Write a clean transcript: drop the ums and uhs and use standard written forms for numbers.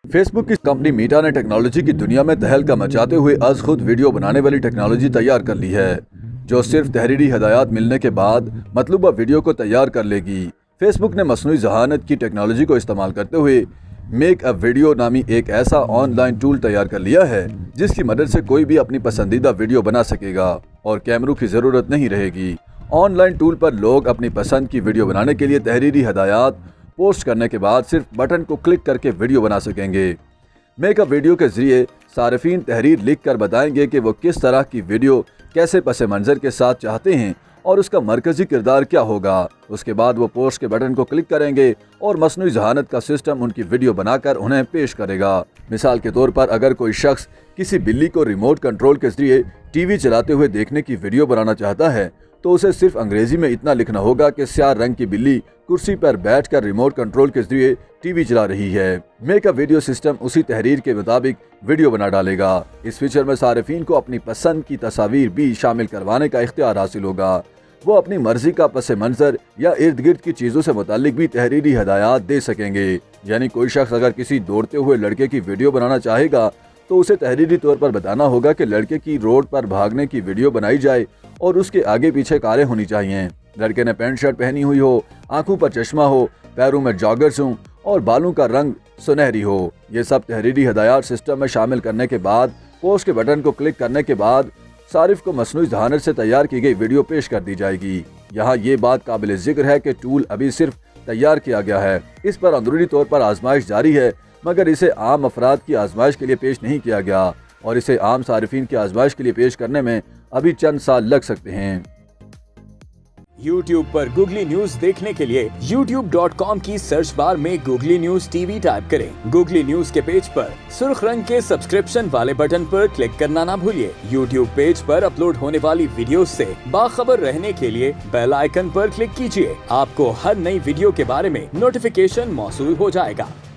Face book की company मीटा ने technology की दुनिया में तहलका मचाते हुए आज खुद वीडियो बनाने वाली टेक्नोलॉजी तैयार कर ली है, जो सिर्फ तहरीरी हदायत मिलने के बाद मतलूबा वीडियो को तैयार कर लेगी। फेसबुक ने मसनूई ज़हानत की टेक्नोलॉजी को इस्तेमाल करते हुए मेक अ वीडियो नामी एक ऐसा ऑनलाइन टूल तैयार कर लिया है, जिसकी मदद से कोई भी अपनी पसंदीदा वीडियो बना सकेगा और कैमरों की ज़रूरत नहीं रहेगी। ऑनलाइन टूल पर लोग अपनी पसंद की वीडियो बनाने के लिए तहरीरी हदायत पोस्ट करने के बाद सिर्फ बटन को क्लिक करके वीडियो बना सकेंगे। मेक अ वीडियो के जरिए सार्फिन तहरीर लिख कर बताएंगे कि वो किस तरह की वीडियो कैसे पस मंज़र के साथ चाहते हैं और उसका मरकज़ी किरदार क्या होगा। उसके बाद वो पोस्ट के बटन को क्लिक करेंगे और मसनूई ज़हानत का सिस्टम उनकी वीडियो बनाकर उन्हें पेश करेगा। मिसाल के तौर पर अगर कोई शख्स किसी बिल्ली को रिमोट कंट्रोल के जरिए टीवी चलाते हुए देखने की वीडियो बनाना चाहता है, तो उसे सिर्फ अंग्रेजी में इतना लिखना होगा कि स्याह रंग की बिल्ली कुर्सी पर बैठकर रिमोट कंट्रोल के जरिए टीवी चला रही है। मेक अ वीडियो सिस्टम उसी तहरीर के मुताबिक वीडियो बना डालेगा। इस फीचर में सार्फिन को अपनी पसंद की तस्वीर भी शामिल करवाने का इख्तियार हासिल होगा। वो अपनी मर्जी का पस मंजर या इर्द गिर्द की चीज़ों से मुतालिक भी तहरीरी हदायत दे सकेंगे। यानी कोई शख्स अगर किसी दौड़ते हुए लड़के की वीडियो बनाना चाहेगा तो उसे तहरीरी तौर पर बताना होगा कि लड़के की रोड पर भागने की वीडियो बनाई जाए और उसके आगे पीछे कारें होनी चाहिए। लड़के ने पैंट शर्ट पहनी हुई हो, आंखों पर चश्मा हो, पैरों में जॉगर्स हों और बालों का रंग सुनहरी हो। ये सब तहरीरी हदायत सिस्टम में शामिल करने के बाद पोस्ट के बटन को क्लिक करने के बाद सारिफ को मसनूई ज़हानत से तैयार की गई वीडियो पेश कर दी जाएगी। यहाँ ये बात काबिल ज़िक्र है कि टूल अभी सिर्फ तैयार किया गया है। इस पर अंदरूनी तौर पर आजमाइश जारी है, मगर इसे आम अफराद की आजमाइश के लिए पेश नहीं किया गया और इसे आम सार्फिन की आजमाइश के लिए पेश करने में अभी चंद साल लग सकते हैं। YouTube पर गूगली न्यूज देखने के लिए youtube.com की सर्च बार में गूगली न्यूज टीवी टाइप करें। गूगली न्यूज के पेज पर सुर्ख रंग के सब्सक्रिप्शन वाले बटन पर क्लिक करना ना भूलिए। YouTube पेज पर अपलोड होने वाली वीडियोस से बाखबर रहने के लिए बेल आइकन पर क्लिक कीजिए। आपको हर नई वीडियो के बारे में नोटिफिकेशन मौसूल हो जाएगा।